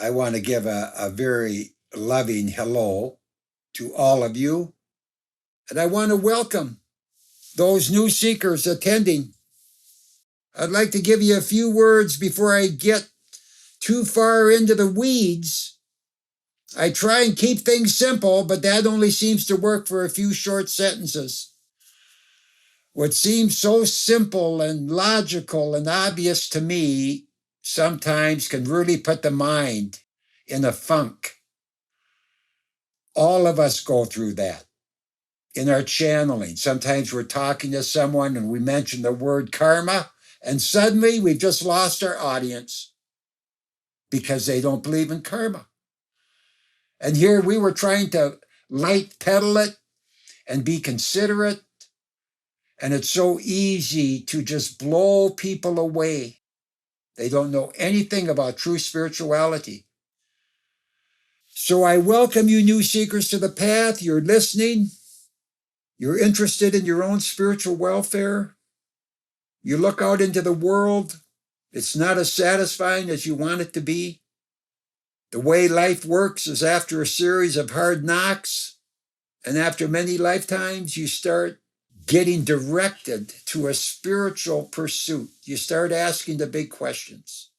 I want to give a very loving hello to all of you. And I want to welcome those new seekers attending. I'd like to give you a few words before I get too far into the weeds. I try and keep things simple, but that only seems to work for a few short sentences. What seems so simple and logical and obvious to me sometimes can really put the mind in a funk. All of us go through that in our channeling. Sometimes we're talking to someone and we mention the word karma, and suddenly we've just lost our audience because they don't believe in karma. And here we were trying to light pedal it and be considerate, and it's so easy to just blow people away. They don't know anything about true spirituality. So I welcome you new seekers to the path. You're listening. You're interested in your own spiritual welfare. You look out into the world. It's not as satisfying as you want it to be. The way life works is after a series of hard knocks, and after many lifetimes, you start getting directed to a spiritual pursuit. You start asking the big questions.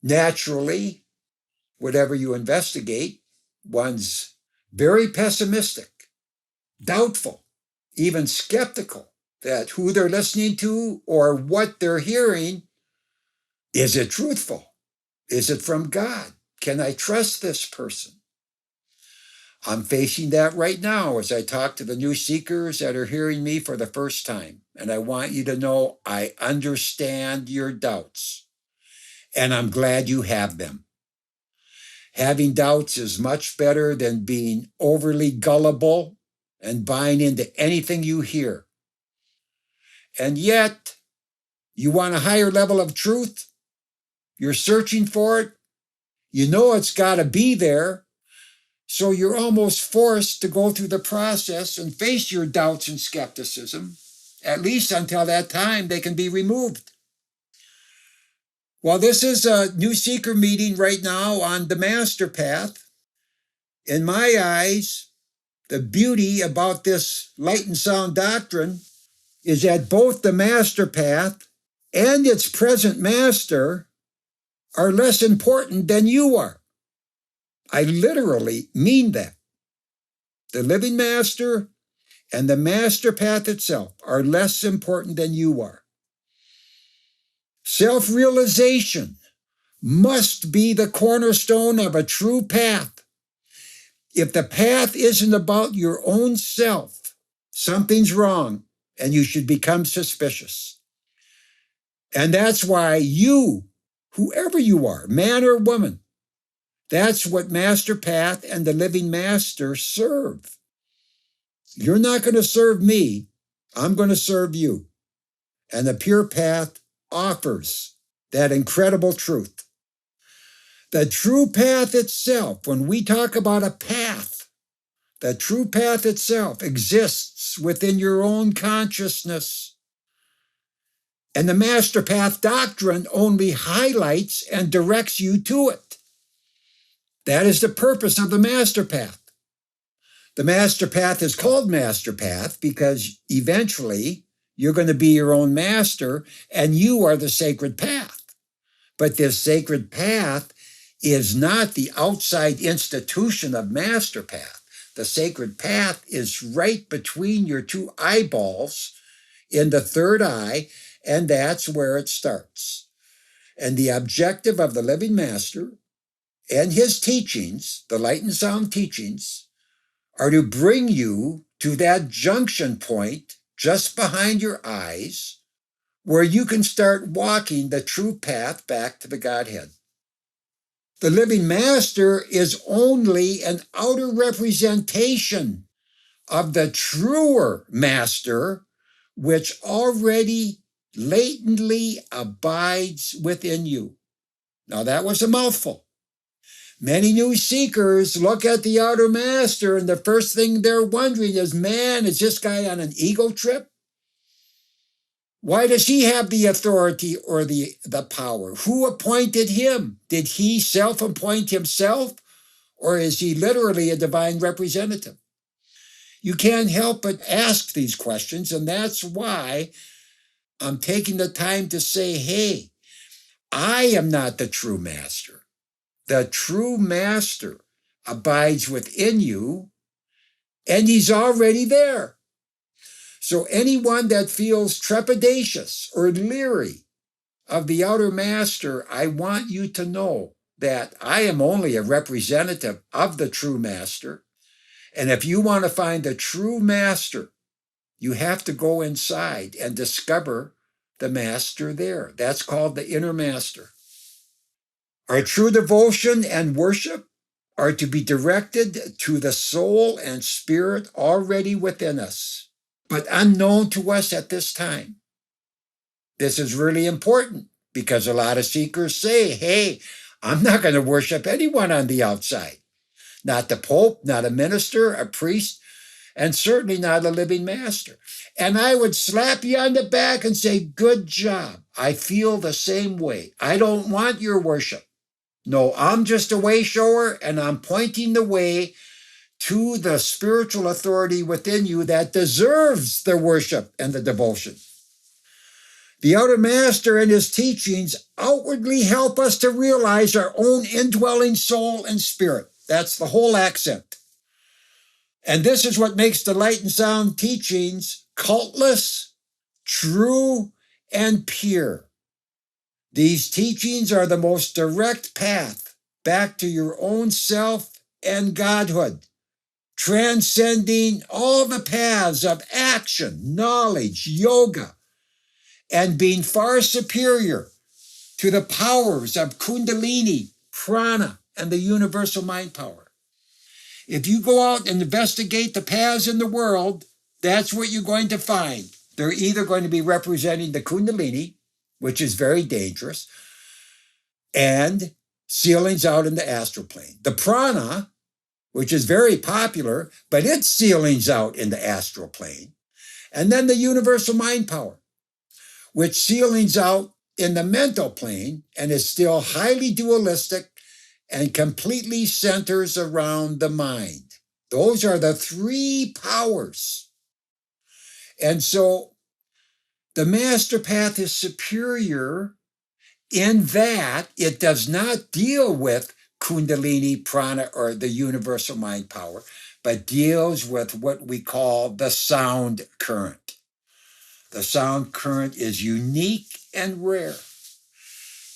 Naturally, whatever you investigate, one's very pessimistic, doubtful, even skeptical that who they're listening to or what they're hearing, is it truthful? Is it from God? Can I trust this person? I'm facing that right now as I talk to the new seekers that are hearing me for the first time. And I want you to know I understand your doubts, and I'm glad you have them. Having doubts is much better than being overly gullible and buying into anything you hear. And yet, you want a higher level of truth? You're searching for it? You know it's got to be there. So you're almost forced to go through the process and face your doubts and skepticism, at least until that time they can be removed. Well, this is a new seeker meeting right now on the Master Path. In my eyes, the beauty about this light and sound doctrine is that both the Master Path and its present master are less important than you are. I literally mean that. The living master and the master path itself are less important than you are. Self-realization must be the cornerstone of a true path. If the path isn't about your own self, something's wrong, and you should become suspicious. And that's why you, whoever you are, man or woman, that's what Master Path and the Living Master serve. You're not going to serve me. I'm going to serve you. And the Pure Path offers that incredible truth. The true path itself, when we talk about a path, the true path itself exists within your own consciousness. And the Master Path doctrine only highlights and directs you to it. That is the purpose of the Master Path. The Master Path is called Master Path because eventually you're going to be your own master and you are the sacred path. But this sacred path is not the outside institution of Master Path. The sacred path is right between your two eyeballs in the third eye, and that's where it starts. And the objective of the Living Master and his teachings, the light and sound teachings, are to bring you to that junction point just behind your eyes where you can start walking the true path back to the Godhead. The Living Master is only an outer representation of the truer Master, which already latently abides within you. Now that was a mouthful. Many new seekers look at the outer master and the first thing they're wondering is, man, is this guy on an ego trip? Why does he have the authority or the power? Who appointed him? Did he self-appoint himself, or is he literally a divine representative? You can't help but ask these questions, and that's why I'm taking the time to say, hey, I am not the true master. The true master abides within you, and he's already there. So anyone that feels trepidatious or leery of the outer master, I want you to know that I am only a representative of the true master. And if you want to find the true master, you have to go inside and discover the master there. That's called the inner master. Our true devotion and worship are to be directed to the soul and spirit already within us, but unknown to us at this time. This is really important because a lot of seekers say, hey, I'm not going to worship anyone on the outside. Not the Pope, not a minister, a priest, and certainly not a living master. And I would slap you on the back and say, good job. I feel the same way. I don't want your worship. No, I'm just a way shower, and I'm pointing the way to the spiritual authority within you that deserves the worship and the devotion. The outer master and his teachings outwardly help us to realize our own indwelling soul and spirit. That's the whole accent. And this is what makes the light and sound teachings cultless, true, and pure. These teachings are the most direct path back to your own self and godhood, transcending all the paths of action, knowledge, yoga, and being far superior to the powers of Kundalini, prana, and the universal mind power. If you go out and investigate the paths in the world, that's what you're going to find. They're either going to be representing the Kundalini, which is very dangerous, and ceilings out in the astral plane. The prana, which is very popular, but it's ceilings out in the astral plane. And then the universal mind power, which ceilings out in the mental plane and is still highly dualistic and completely centers around the mind. Those are the three powers. And so the master path is superior in that it does not deal with Kundalini, prana, or the universal mind power, but deals with what we call the sound current. The sound current is unique and rare.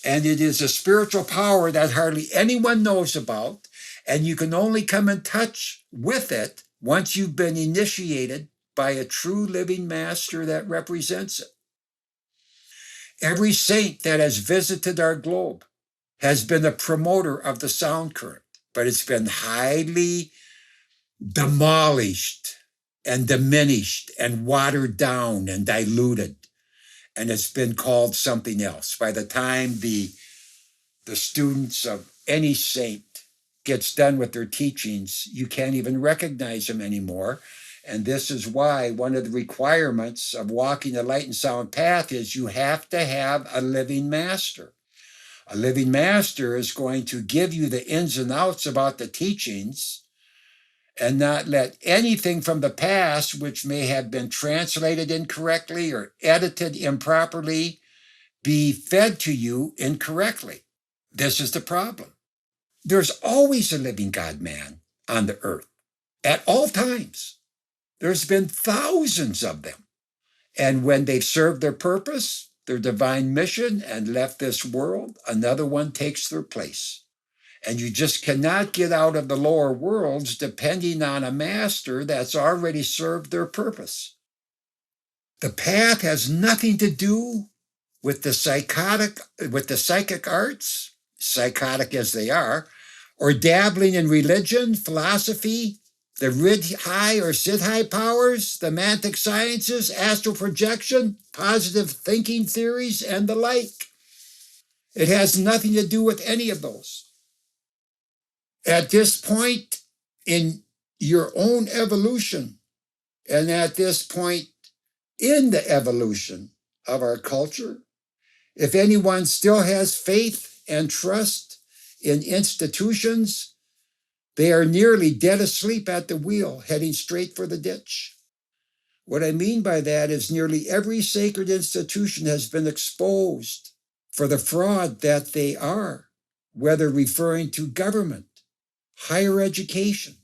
And it is a spiritual power that hardly anyone knows about, and you can only come in touch with it once you've been initiated by a true living master that represents it. Every saint that has visited our globe has been a promoter of the sound current, but it's been highly demolished and diminished and watered down and diluted. And it's been called something else. By the time the students of any saint gets done with their teachings, you can't even recognize them anymore. And this is why one of the requirements of walking the light and sound path is you have to have a living master. A living master is going to give you the ins and outs about the teachings and not let anything from the past, which may have been translated incorrectly or edited improperly, be fed to you incorrectly. This is the problem. There's always a living God-man on the earth at all times. There's been thousands of them. And when they've served their purpose, their divine mission, and left this world, another one takes their place. And you just cannot get out of the lower worlds depending on a master that's already served their purpose. The path has nothing to do with the psychic arts, psychotic as they are, or dabbling in religion, philosophy, the Ridhai or Siddhai powers, the mantic sciences, astral projection, positive thinking theories, and the like. It has nothing to do with any of those. At this point in your own evolution, and at this point in the evolution of our culture. If anyone still has faith and trust in institutions, they are nearly dead asleep at the wheel, heading straight for the ditch. What I mean by that is nearly every sacred institution has been exposed for the fraud that they are, whether referring to government, higher education,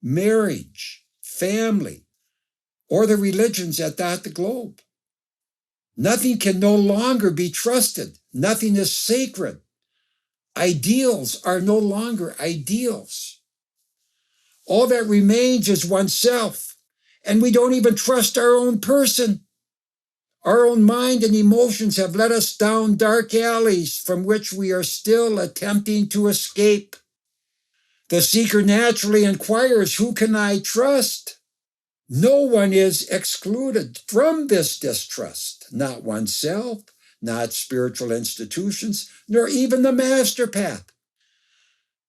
marriage, family, or the religions that dot the globe. Nothing can no longer be trusted. Nothing is sacred. Ideals are no longer ideals. All that remains is oneself, and we don't even trust our own person. Our own mind and emotions have led us down dark alleys from which we are still attempting to escape. The seeker naturally inquires, who can I trust? No one is excluded from this distrust, not oneself, not spiritual institutions, nor even the master path.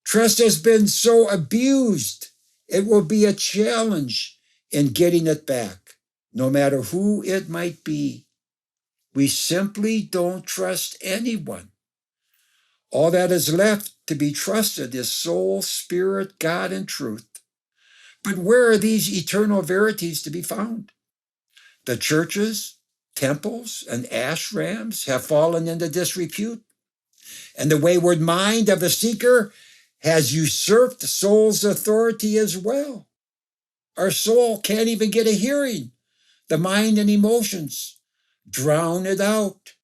Trust has been so abused, it will be a challenge in getting it back, no matter who it might be. We simply don't trust anyone. All that is left to be trusted is soul, spirit, God, and truth. But where are these eternal verities to be found? The churches, temples, and ashrams have fallen into disrepute, and the wayward mind of the seeker has usurped soul's authority as well. Our soul can't even get a hearing. The mind and emotions drown it out.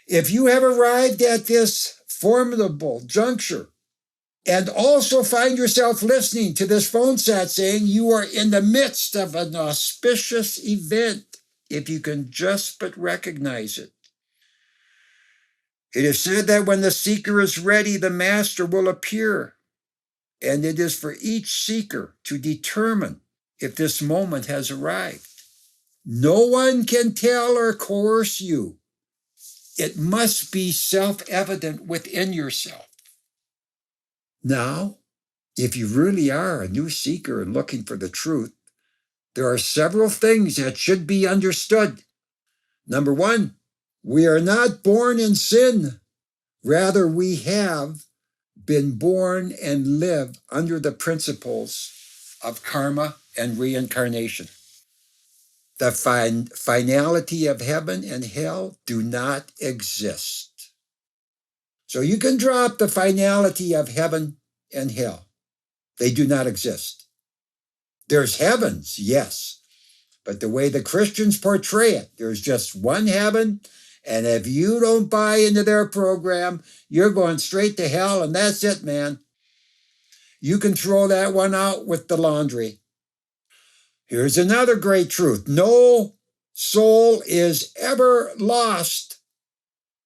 If you have arrived at this formidable juncture and also find yourself listening to this phone set saying you are in the midst of an auspicious event, if you can just but recognize it. It is said that when the seeker is ready, the master will appear, and it is for each seeker to determine if this moment has arrived. No one can tell or coerce you. It must be self-evident within yourself. Now, if you really are a new seeker and looking for the truth, there are several things that should be understood. Number one, we are not born in sin. Rather, we have been born and live under the principles of karma and reincarnation. The finality of heaven and hell do not exist. So you can drop the finality of heaven and hell. They do not exist. There's heavens, yes, but the way the Christians portray it, there's just one heaven, and if you don't buy into their program, you're going straight to hell, and that's it, man. You can throw that one out with the laundry. Here's another great truth. No soul is ever lost.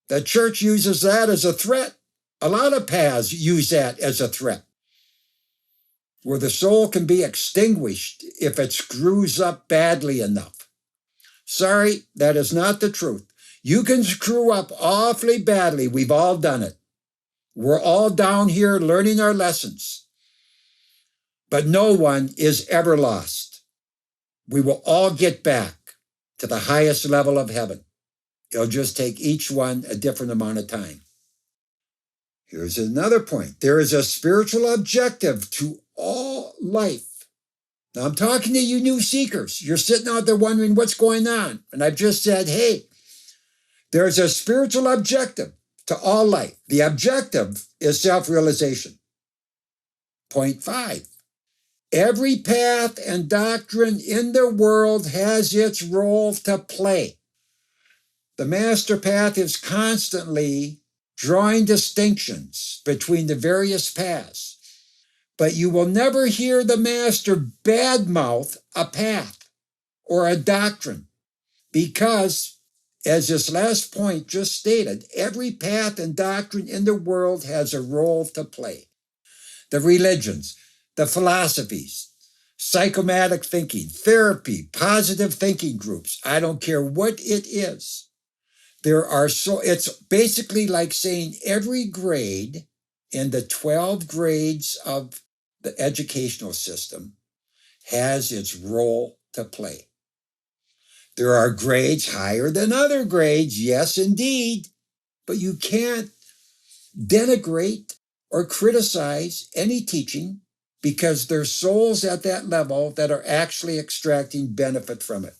The church uses that as a threat. A lot of paths use that as a threat, where the soul can be extinguished if it screws up badly enough. Sorry, that is not the truth. You can screw up awfully badly. We've all done it. We're all down here learning our lessons. But no one is ever lost. We will all get back to the highest level of heaven. It'll just take each one a different amount of time. Here's another point. There is a spiritual objective to all life. Now, I'm talking to you new seekers. You're sitting out there wondering what's going on. And I've just said, hey, there's a spiritual objective to all life. The objective is self-realization. Point 5. Every path and doctrine in the world has its role to play. The master path is constantly drawing distinctions between the various paths, but you will never hear the master badmouth a path or a doctrine because, as this last point just stated, every path and doctrine in the world has a role to play. The religions, the philosophies, psychomatic thinking, therapy, positive thinking groups, I don't care what it is. It's basically like saying every grade in the 12 grades of the educational system has its role to play. There are grades higher than other grades, yes, indeed, but you can't denigrate or criticize any teaching because there's souls at that level that are actually extracting benefit from it.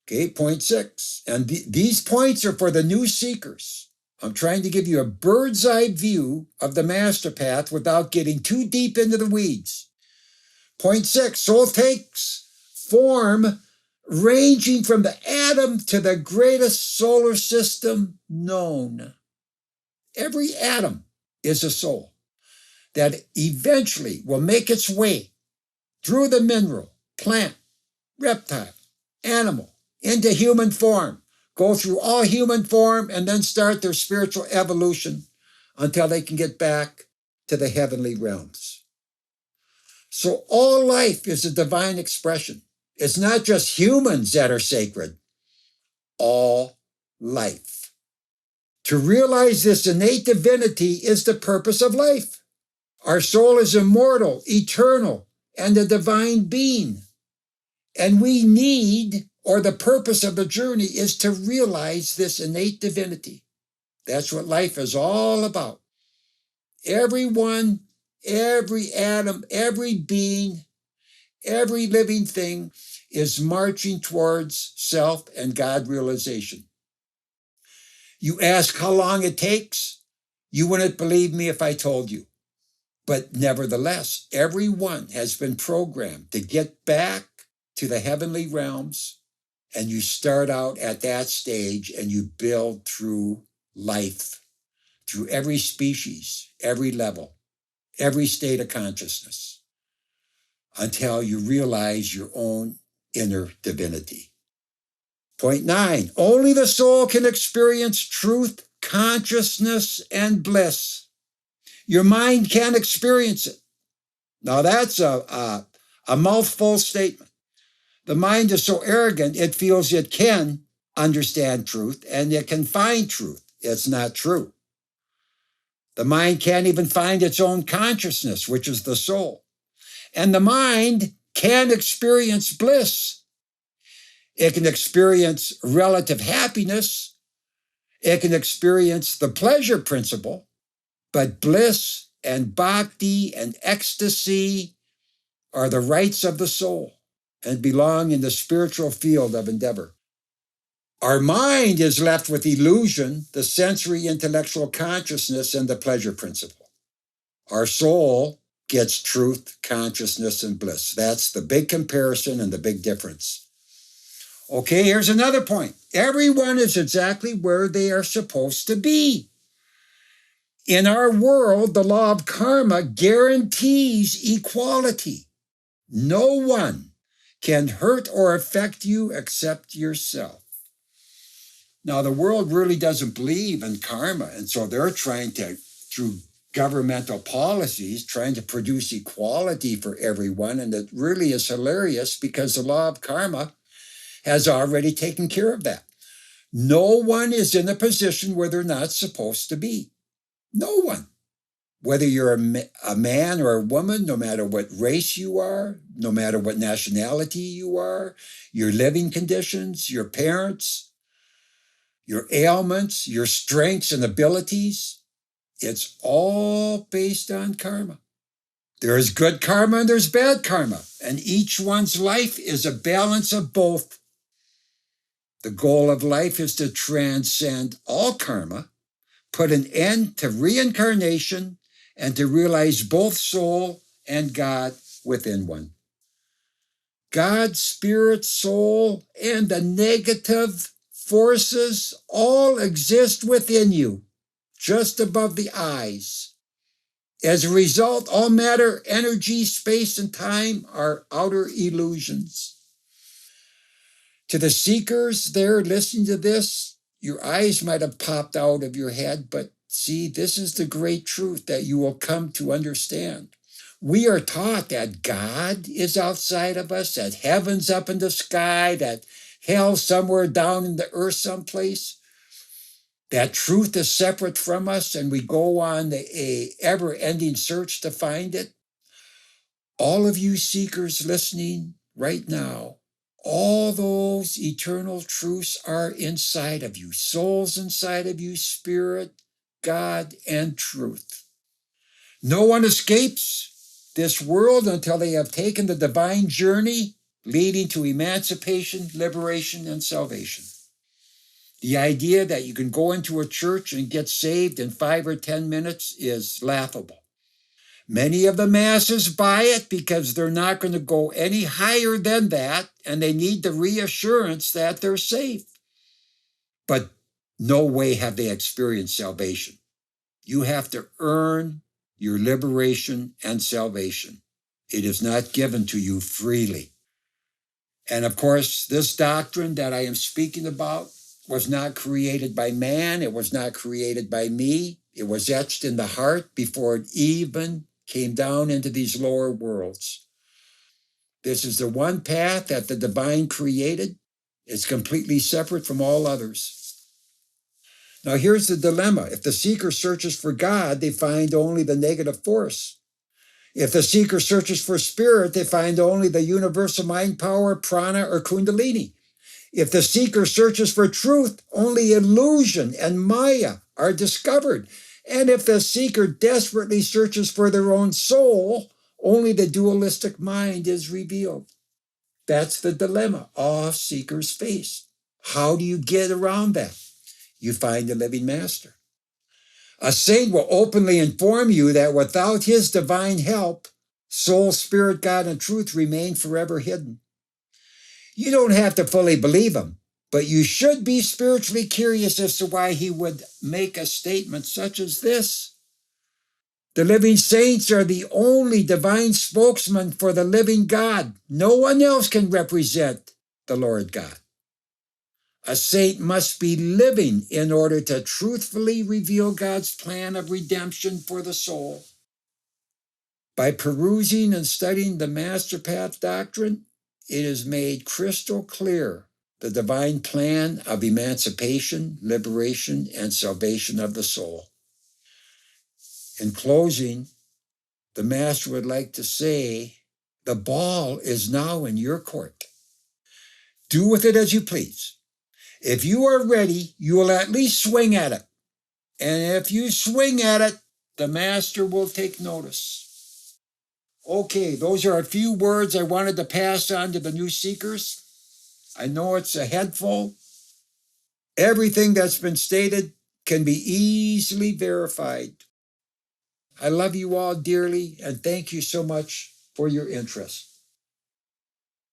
Okay, point 6. And these points are for the new seekers. I'm trying to give you a bird's eye view of the master path without getting too deep into the weeds. Point 6, soul takes form ranging from the atom to the greatest solar system known. Every atom is a soul that eventually will make its way through the mineral, plant, reptile, animal, into human form, go through all human form, and then start their spiritual evolution until they can get back to the heavenly realms. So all life is a divine expression. It's not just humans that are sacred, all life. To realize this innate divinity is the purpose of life. Our soul is immortal, eternal, and a divine being. And we need, or the purpose of the journey is to realize this innate divinity. That's what life is all about. Everyone, every atom, every being, every living thing is marching towards self and God realization. You ask how long it takes? You wouldn't believe me if I told you. But nevertheless, everyone has been programmed to get back to the heavenly realms, and you start out at that stage and you build through life, through every species, every level, every state of consciousness, until you realize your own inner divinity. Point 9, only the soul can experience truth, consciousness, and bliss. Your mind can't experience it. Now that's a mouthful statement. The mind is so arrogant, it feels it can understand truth and it can find truth. It's not true. The mind can't even find its own consciousness, which is the soul. And the mind can experience bliss. It can experience relative happiness. It can experience the pleasure principle, but bliss and bhakti and ecstasy are the rights of the soul and belong in the spiritual field of endeavor. Our mind is left with illusion, the sensory intellectual consciousness, and the pleasure principle. Our soul gets truth, consciousness, and bliss. That's the big comparison and the big difference. Okay, here's another point. Everyone is exactly where they are supposed to be. In our world, the law of karma guarantees equality. No one can hurt or affect you except yourself. Now, the world really doesn't believe in karma, and so they're trying to, through governmental policies, trying to produce equality for everyone, and it really is hilarious because the law of karma has already taken care of that. No one is in a position where they're not supposed to be. No one. Whether you're a man or a woman, no matter what race you are, no matter what nationality you are, your living conditions, your parents, your ailments, your strengths and abilities, it's all based on karma. There is good karma and there's bad karma, and each one's life is a balance of both. The goal of life is to transcend all karma, put an end to reincarnation, and to realize both soul and God within one. God, spirit, soul, and the negative forces all exist within you, just above the eyes. As a result, all matter, energy, space, and time are outer illusions. To the seekers there listening to this, your eyes might have popped out of your head, but see, this is the great truth that you will come to understand. We are taught that God is outside of us, that heaven's up in the sky, that hell's somewhere down in the earth someplace, that truth is separate from us, and we go on a ever-ending search to find it. All of you seekers listening right now, All those eternal truths are inside of you. Soul's inside of you, spirit, God, and truth. No one escapes this world until they have taken the divine journey leading to emancipation, liberation, and salvation. The idea that you can go into a church and get saved in 5 or 10 minutes is laughable. Many of the masses buy it because they're not going to go any higher than that, and they need the reassurance that they're safe. But no way have they experienced salvation. You have to earn your liberation and salvation. It is not given to you freely. And of course, this doctrine that I am speaking about was not created by man. It was not created by me. It was etched in the heart before it even came down into these lower worlds. This is the one path that the divine created. It's completely separate from all others. Now here's the dilemma. If the seeker searches for God, they find only the negative force. If the seeker searches for spirit, they find only the universal mind power, prana, or kundalini. If the seeker searches for truth, only illusion and maya are discovered. And if the seeker desperately searches for their own soul, only the dualistic mind is revealed. That's the dilemma all seekers face. How do you get around that? You find the living master. A saint will openly inform you that without his divine help, soul, spirit, God, and truth remain forever hidden. You don't have to fully believe him, but you should be spiritually curious as to why he would make a statement such as this. The living saints are the only divine spokesman for the living God. No one else can represent the Lord God. A saint must be living in order to truthfully reveal God's plan of redemption for the soul. By perusing and studying the Master Path doctrine, it is made crystal clear the divine plan of emancipation, liberation, and salvation of the soul. In closing, the Master would like to say, the ball is now in your court. Do with it as you please. If you are ready, you will at least swing at it. And if you swing at it, the Master will take notice. Okay, those are a few words I wanted to pass on to the new seekers. I know it's a head full. Everything that's been stated can be easily verified. I love you all dearly, and thank you so much for your interest.